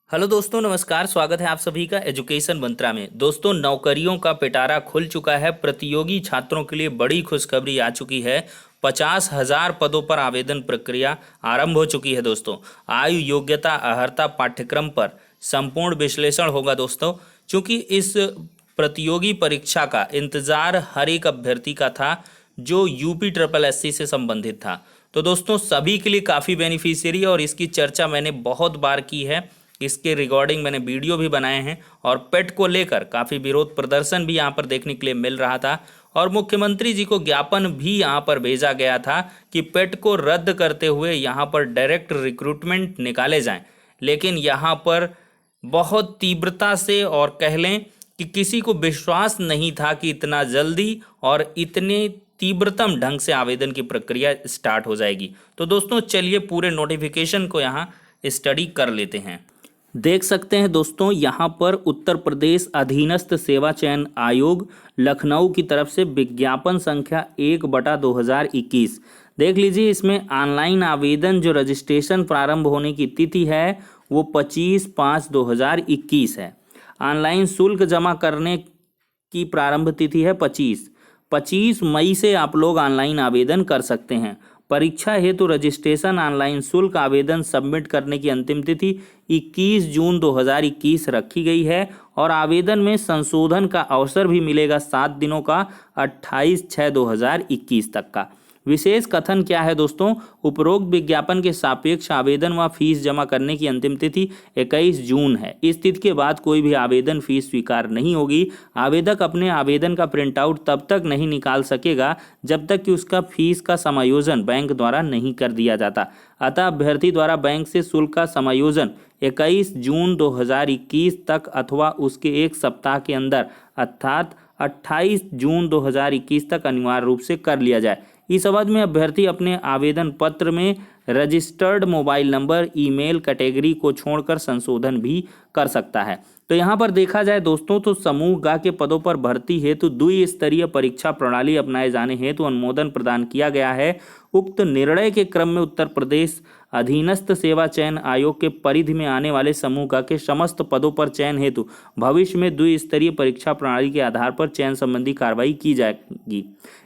Hello दोस्तों, नमस्कार। स्वागत है आप सभी का एजुकेशन मंत्रा में। दोस्तों, नौकरियों का पिटारा खुल चुका है। प्रतियोगी छात्रों के लिए बड़ी खुशखबरी आ चुकी है। 50,000 पदों पर आवेदन प्रक्रिया आरंभ हो चुकी है। दोस्तों, आयु, योग्यता, अर्हता, पाठ्यक्रम पर संपूर्ण विश्लेषण होगा। दोस्तों, क्योंकि इस प्रतियोगी परीक्षा का इंतजार हर एक अभ्यर्थी का था जो यूपी ट्रिपल एससी से संबंधित था। तो दोस्तों, सभी के लिए काफ़ी बेनिफिशियरी है और इसकी चर्चा मैंने बहुत बार की है। इसके रिकॉर्डिंग मैंने वीडियो भी बनाए हैं और पेट को लेकर काफ़ी विरोध प्रदर्शन भी यहाँ पर देखने के लिए मिल रहा था और मुख्यमंत्री जी को ज्ञापन भी यहाँ पर भेजा गया था कि पेट को रद्द करते हुए यहाँ पर डायरेक्ट रिक्रूटमेंट निकाले जाएं। लेकिन यहाँ पर बहुत तीव्रता से और कह लें कि किसी को विश्वास नहीं था कि इतना जल्दी और इतने तीव्रतम ढंग से आवेदन की प्रक्रिया स्टार्ट हो जाएगी। तो दोस्तों, चलिए पूरे नोटिफिकेशन को यहाँ स्टडी कर लेते हैं। देख सकते हैं दोस्तों, यहाँ पर उत्तर प्रदेश अधीनस्थ सेवा चयन आयोग लखनऊ की तरफ से विज्ञापन संख्या 1/2021। देख लीजिए, इसमें ऑनलाइन आवेदन जो रजिस्ट्रेशन प्रारंभ होने की तिथि है वो 25/5/2021 है। ऑनलाइन शुल्क जमा करने की प्रारंभ तिथि है 25 मई से आप लोग ऑनलाइन आवेदन कर सकते हैं। परीक्षा हेतु रजिस्ट्रेशन ऑनलाइन शुल्क आवेदन सबमिट करने की अंतिम तिथि 21 जून 2021 रखी गई है और आवेदन में संशोधन का अवसर भी मिलेगा 7 दिनों का, 28/6/2021 तक का। विशेष कथन क्या है दोस्तों? उपरोक्त विज्ञापन के सापेक्ष आवेदन व फीस जमा करने की अंतिम तिथि 21 जून है। इस तिथि के बाद कोई भी आवेदन फीस स्वीकार नहीं होगी। आवेदक अपने आवेदन का प्रिंट आउट तब तक नहीं निकाल सकेगा जब तक कि उसका फीस का समायोजन बैंक द्वारा नहीं कर दिया जाता। अतः अभ्यर्थी द्वारा बैंक से शुल्क का समायोजन 21 जून 2021 तक अथवा उसके एक सप्ताह के अंदर अर्थात 28 जून 2021 तक अनिवार्य रूप से कर लिया जाए। इस अवधि में अभ्यर्थी अपने आवेदन पत्र में registered mobile number, email category को छोड़कर संशोधन भी कर सकता है। तो यहाँ पर देखा जाए दोस्तों, तो समूह ग के पदों पर भर्ती हेतु द्विस्तरीय परीक्षा प्रणाली अपनाए जाने हेतु अनुमोदन प्रदान किया गया है। उक्त निर्णय के क्रम में उत्तर प्रदेश अधीनस्थ सेवा चयन आयोग के परिधि में आने वाले समूह ग के समस्त पदों पर चयन हेतु भविष्य में द्विस्तरीय परीक्षा प्रणाली के आधार पर चयन संबंधी कार्रवाई की जाएगी।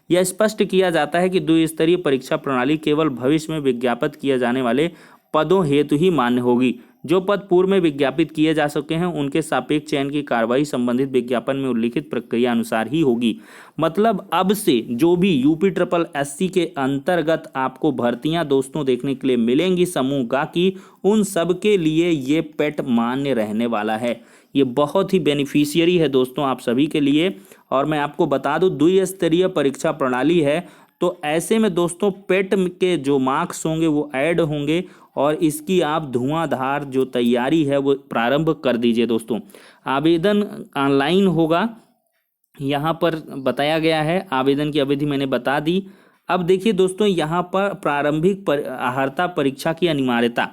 यह स्पष्ट किया जाता है कि द्विस्तरीय परीक्षा प्रणाली केवल भविष्य में विज्ञापित किए जाने वाले पदों हेतु ही मान्य होगी। जो पद पूर्व में विज्ञापित किए जा चुके हैं उनके सापेक्ष चयन की कार्रवाई संबंधित विज्ञापन में उल्लिखित प्रक्रिया अनुसार ही होगी। मतलब अब से जो भी यूपी ट्रिपल एससी के अंतर्गत आपको भर्तियां दोस्तों देखने के लिए मिलेंगी समूह का की, उन सब के लिए ये पेट मान्य रहने वाला है। ये बहुत ही बेनिफिशियरी है दोस्तों आप सभी के लिए। और मैं आपको बता दूं, द्विस्तरीय परीक्षा प्रणाली है तो ऐसे में दोस्तों पेट के जो मार्क्स होंगे वो ऐड होंगे और इसकी आप धुआंधार जो तैयारी है वो प्रारंभ कर दीजिए दोस्तों। आवेदन ऑनलाइन होगा, यहाँ पर बताया गया है। आवेदन की अवधि मैंने बता दी। अब देखिए दोस्तों, यहाँ पर प्रारंभिक अर्हता परीक्षा की अनिवार्यता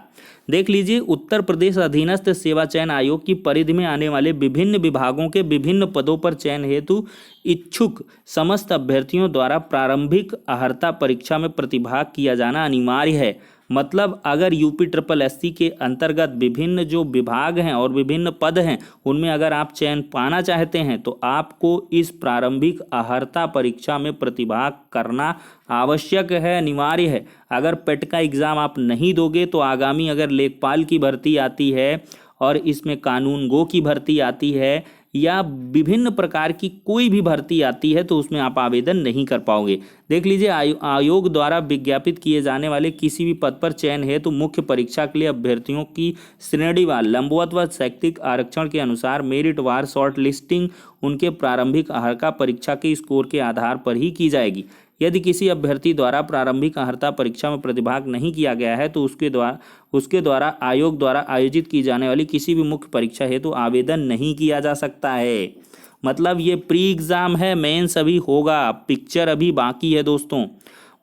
देख लीजिए। उत्तर प्रदेश अधीनस्थ सेवा चयन आयोग की परिधि में आने वाले विभिन्न विभागों के विभिन्न पदों पर चयन हेतु इच्छुक समस्त अभ्यर्थियों द्वारा प्रारंभिक अर्हता परीक्षा में प्रतिभाग किया जाना अनिवार्य है। मतलब अगर यूपी ट्रिपल एससी के अंतर्गत विभिन्न जो विभाग हैं और विभिन्न पद हैं उनमें अगर आप चयन पाना चाहते हैं तो आपको इस प्रारंभिक अर्हता परीक्षा में प्रतिभाग करना आवश्यक है, अनिवार्य है। अगर पेट का एग्ज़ाम आप नहीं दोगे तो आगामी अगर लेखपाल की भर्ती आती है और इसमें कानून गो की भर्ती आती है या विभिन्न प्रकार की कोई भी भर्ती आती है तो उसमें आप आवेदन नहीं कर पाओगे। देख लीजिए, आयोग द्वारा विज्ञापित किए जाने वाले किसी भी पद पर चयन है तो मुख्य परीक्षा के लिए अभ्यर्थियों की श्रेणीवार लंबवत व शैक्षिक आरक्षण के अनुसार मेरिट वार शॉर्ट लिस्टिंग उनके प्रारंभिक अर्हता परीक्षा के स्कोर के आधार पर ही की जाएगी। यदि किसी अभ्यर्थी द्वारा प्रारंभिक अर्हता परीक्षा में प्रतिभाग नहीं किया गया है तो उसके द्वारा आयोग द्वारा आयोजित की जाने वाली किसी भी मुख्य परीक्षा हेतु आवेदन नहीं किया जा सकता है। मतलब ये प्री एग्जाम है, मेंस अभी होगा, पिक्चर अभी बाकी है दोस्तों।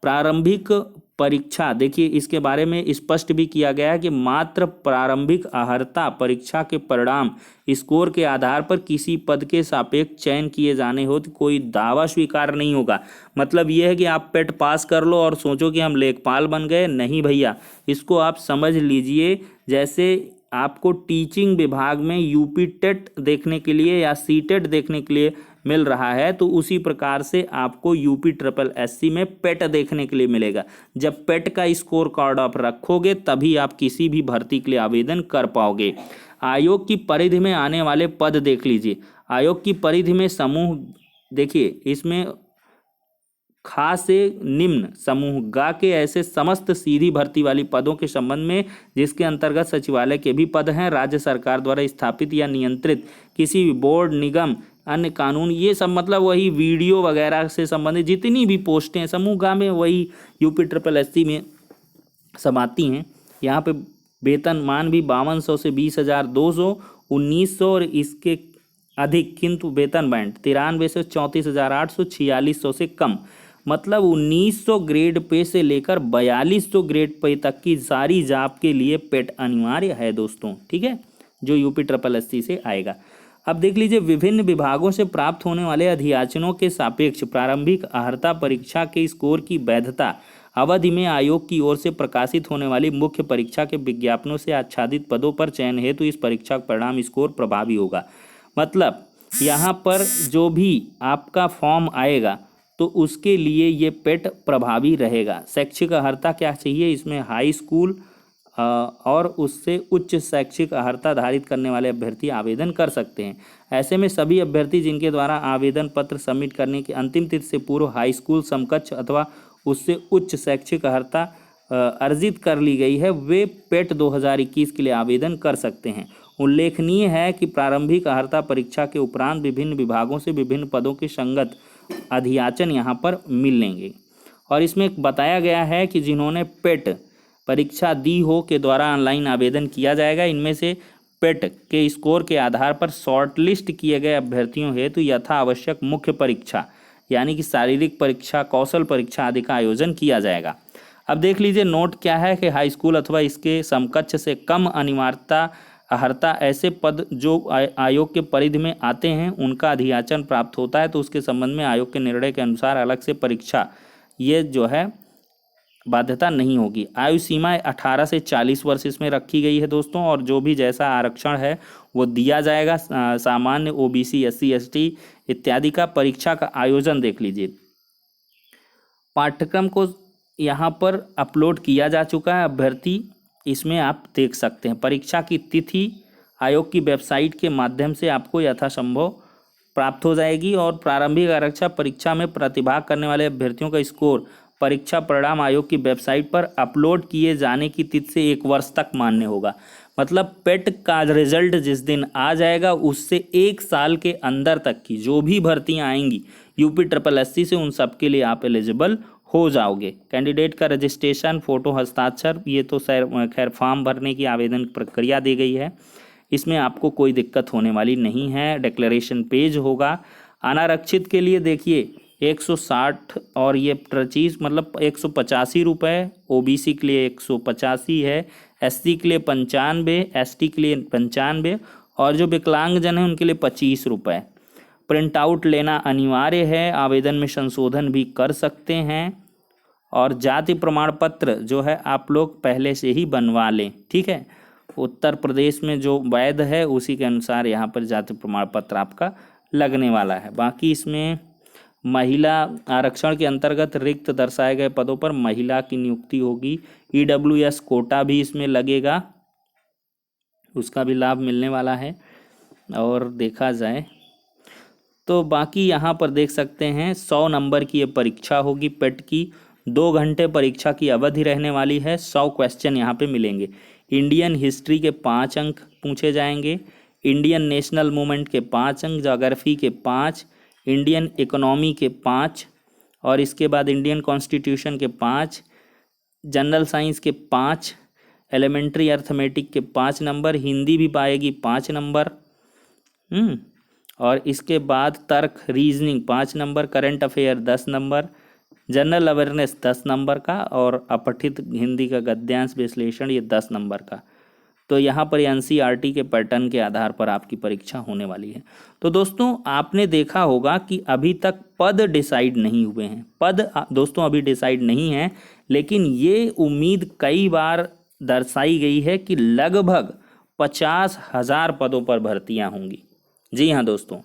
प्रारंभिक परीक्षा देखिए, इसके बारे में स्पष्ट भी किया गया है कि मात्र प्रारंभिक अर्हता परीक्षा के परिणाम स्कोर के आधार पर किसी पद के सापेक्ष चयन किए जाने हो तो कोई दावा स्वीकार नहीं होगा। मतलब यह है कि आप पेट पास कर लो और सोचो कि हम लेखपाल बन गए, नहीं भैया। इसको आप समझ लीजिए जैसे आपको टीचिंग विभाग में यूपी टेट देखने के लिए या सी टेट देखने के लिए मिल रहा है, तो उसी प्रकार से आपको यूपी ट्रिपल एससी में पेट देखने के लिए मिलेगा। जब पेट का स्कोर कार्ड आप रखोगे तभी आप किसी भी भर्ती के लिए आवेदन कर पाओगे। आयोग की परिधि में आने वाले पद देख लीजिए। आयोग की परिधि में समूह देखिए, इसमें खास से निम्न समूह गा के ऐसे समस्त सीधी भर्ती वाली पदों के संबंध में जिसके अंतर्गत सचिवालय के भी पद हैं, राज्य सरकार द्वारा स्थापित या नियंत्रित किसी भी बोर्ड, निगम, अन्य कानून, ये सब मतलब वही वीडियो वगैरह से संबंधित जितनी भी पोस्टें हैं समूह गा में वही यूपी ट्रिपल एससी में सब आती हैं। यहाँ पे वेतनमान भी 5200 से 20,200, 1900 और इसके अधिक, किंतु वेतन बैंड 93 से 34,800, 4600 से कम। मतलब 1900 ग्रेड पे से लेकर 4200 ग्रेड पे तक की सारी जॉब के लिए पेट अनिवार्य है दोस्तों, ठीक है, जो यूपी ट्रिपल एससी से आएगा। अब देख लीजिए, विभिन्न विभागों से प्राप्त होने वाले अध्याचनों के सापेक्ष प्रारंभिक अर्हता परीक्षा के स्कोर की वैधता अवधि में आयोग की ओर से प्रकाशित होने वाली मुख्य परीक्षा के विज्ञापनों से आच्छादित पदों पर चयन हेतु तो इस परीक्षा का परिणाम स्कोर प्रभावी होगा। मतलब यहाँ पर जो भी आपका फॉर्म आएगा तो उसके लिए ये पेट प्रभावी रहेगा। शैक्षिक अर्हता क्या चाहिए, इसमें हाई स्कूल और उससे उच्च शैक्षिक अर्हता धारित करने वाले अभ्यर्थी आवेदन कर सकते हैं। ऐसे में सभी अभ्यर्थी जिनके द्वारा आवेदन पत्र सबमिट करने की अंतिम तिथि से पूर्व हाई स्कूल समकक्ष अथवा उससे उच्च शैक्षिक अर्हता अर्जित कर ली गई है, वे पेट 2021 के लिए आवेदन कर सकते हैं। उल्लेखनीय है कि प्रारंभिक अर्हता परीक्षा के उपरांत विभिन्न विभागों से विभिन्न पदों के संगत अध्याचन यहाँ पर मिलेंगे। और इसमें बताया गया है कि जिन्होंने पेट परीक्षा दी हो के द्वारा ऑनलाइन आवेदन किया जाएगा। इनमें से पेट के स्कोर के आधार पर शॉर्टलिस्ट किए गए अभ्यर्थियों हेतु यथा आवश्यक मुख्य परीक्षा यानी कि शारीरिक परीक्षा, कौशल परीक्षा आदि का आयोजन किया जाएगा। अब देख लीजिए, नोट क्या है कि हाई स्कूल अथवा इसके समकक्ष से कम अनिवार्यता अर्हता ऐसे पद जो आयोग के परिधि में आते हैं उनका अध्याचन प्राप्त होता है, तो उसके संबंध में आयोग के निर्णय के अनुसार अलग से परीक्षा ये जो है बाध्यता नहीं होगी। आयु सीमा 18 से 40 वर्ष इसमें रखी गई है दोस्तों, और जो भी जैसा आरक्षण है वो दिया जाएगा। सामान्य, ओबीसी, एससी, एसटी इत्यादि का परीक्षा का आयोजन देख लीजिए। पाठ्यक्रम को यहाँ पर अपलोड किया जा चुका है, अभ्यर्थी इसमें आप देख सकते हैं। परीक्षा की तिथि आयोग की वेबसाइट के माध्यम से आपको यथासंभव प्राप्त हो जाएगी, और प्रारंभिक आरक्षण परीक्षा में प्रतिभाग करने वाले अभ्यर्थियों का स्कोर परीक्षा परिणाम आयोग की वेबसाइट पर अपलोड किए जाने की तिथि से 1 वर्ष तक मान्य होगा। मतलब पेट का रिजल्ट जिस दिन आ जाएगा उससे 1 साल के अंदर तक की जो भी भर्तियां आएंगी यूपी ट्रिपल एससी से, उन सब के लिए आप एलिजिबल हो जाओगे। कैंडिडेट का रजिस्ट्रेशन, फोटो, हस्ताक्षर, ये तो खैर फॉर्म भरने की आवेदन प्रक्रिया दी गई है, इसमें आपको कोई दिक्कत होने वाली नहीं है। डिक्लेरेशन पेज होगा। अनारक्षित के लिए देखिए 160 और ये 25 मतलब 185 रुपये, ओबीसी के लिए 185 है, एससी के लिए 95, एसटी के लिए 95 और जो विकलांगजन है उनके लिए 25 रुपये। प्रिंट आउट लेना अनिवार्य है, आवेदन में संशोधन भी कर सकते हैं, और जाति प्रमाण पत्र जो है आप लोग पहले से ही बनवा लें, ठीक है। उत्तर प्रदेश में जो वैध है उसी के अनुसार यहाँ पर जाति प्रमाण पत्र आपका लगने वाला है। बाकी इसमें महिला आरक्षण के अंतर्गत रिक्त दर्शाए गए पदों पर महिला की नियुक्ति होगी। ईडब्ल्यूएस कोटा भी इसमें लगेगा, उसका भी लाभ मिलने वाला है। और देखा जाए तो बाकी यहाँ पर देख सकते हैं 100 नंबर की ये परीक्षा होगी पेट की। 2 घंटे परीक्षा की अवधि रहने वाली है। 100 क्वेश्चन यहाँ पे मिलेंगे। इंडियन हिस्ट्री के 5 अंक पूछे जाएंगे, इंडियन नेशनल मूवमेंट के 5 अंक, ज्योग्राफी के 5, इंडियन इकोनॉमी के 5, और इसके बाद इंडियन कॉन्स्टिट्यूशन के 5, जनरल साइंस के 5, एलिमेंट्री अर्थमेटिक के 5 नंबर, हिंदी भी पाएगी 5 नंबर, और इसके बाद तर्क reasoning 5 number, current affair 10 number, general awareness 10 number का, और अपठित हिंदी का गद्यांश विश्लेषण ये 10 नंबर का। तो यहाँ पर एनसीईआरटी के पैटर्न के आधार पर आपकी परीक्षा होने वाली है। तो दोस्तों आपने देखा होगा कि अभी तक पद डिसाइड नहीं हुए हैं। पद दोस्तों अभी डिसाइड नहीं है, लेकिन ये उम्मीद कई बार दर्शाई गई है कि लगभग 50,000 पदों पर भर्तियां होंगी। जी हाँ दोस्तों,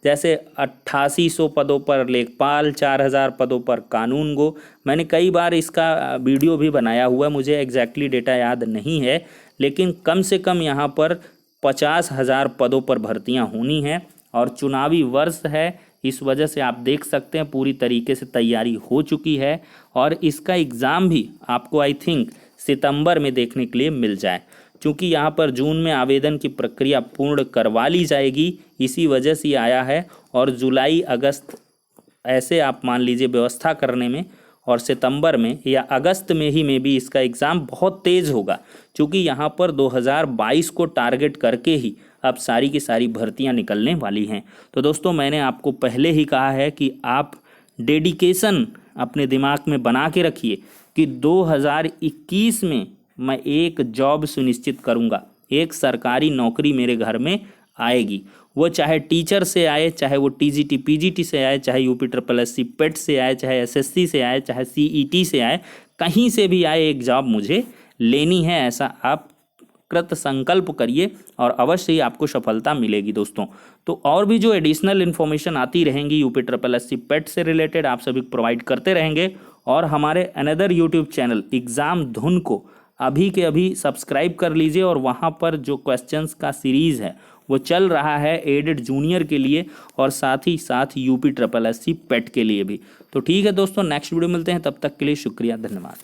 जैसे 8800 पदों पर लेखपाल, 4000 पदों पर कानून गो। मैंने कई बार इसका वीडियो भी बनाया हुआ है, मुझे एग्जैक्टली डेटा याद नहीं है, लेकिन कम से कम यहाँ पर 50,000 पदों पर भर्तियां होनी हैं। और चुनावी वर्ष है, इस वजह से आप देख सकते हैं पूरी तरीके से तैयारी हो चुकी है। और इसका एग्ज़ाम भी आपको आई थिंक सितंबर में देखने के लिए मिल जाए, क्योंकि यहाँ पर जून में आवेदन की प्रक्रिया पूर्ण करवा ली जाएगी, इसी वजह से आया है। और जुलाई अगस्त ऐसे आप मान लीजिए व्यवस्था करने में, और सितंबर में या अगस्त में ही में भी इसका एग्ज़ाम बहुत तेज़ होगा, क्योंकि यहाँ पर 2022 को टारगेट करके ही अब सारी की सारी भर्तियाँ निकलने वाली हैं। तो दोस्तों, मैंने आपको पहले ही कहा है कि आप डेडिकेशन अपने दिमाग में बना के रखिए कि 2021 में मैं एक जॉब सुनिश्चित करूँगा, एक सरकारी नौकरी मेरे घर में आएगी। वो चाहे टीचर से आए, चाहे वो टीजीटी पीजीटी से आए, चाहे यूपी पेट से आए, चाहे एसएससी से आए, चाहे सीईटी से आए, कहीं से भी आए, एक जॉब मुझे लेनी है। ऐसा आप कृत संकल्प करिए और अवश्य ही आपको सफलता मिलेगी दोस्तों। तो और भी जो एडिशनल इन्फॉर्मेशन आती रहेंगी यूपी पेट से रिलेटेड, आप सभी प्रोवाइड करते रहेंगे। और हमारे अनदर यूट्यूब चैनल एग्ज़ाम धुन को अभी के अभी सब्सक्राइब कर लीजिए, और वहाँ पर जो क्वेश्चंस का सीरीज़ है वो चल रहा है एडेड जूनियर के लिए, और साथ ही साथ यूपी पेट के लिए भी। तो ठीक है दोस्तों, नेक्स्ट वीडियो मिलते हैं, तब तक के लिए शुक्रिया, धन्यवाद।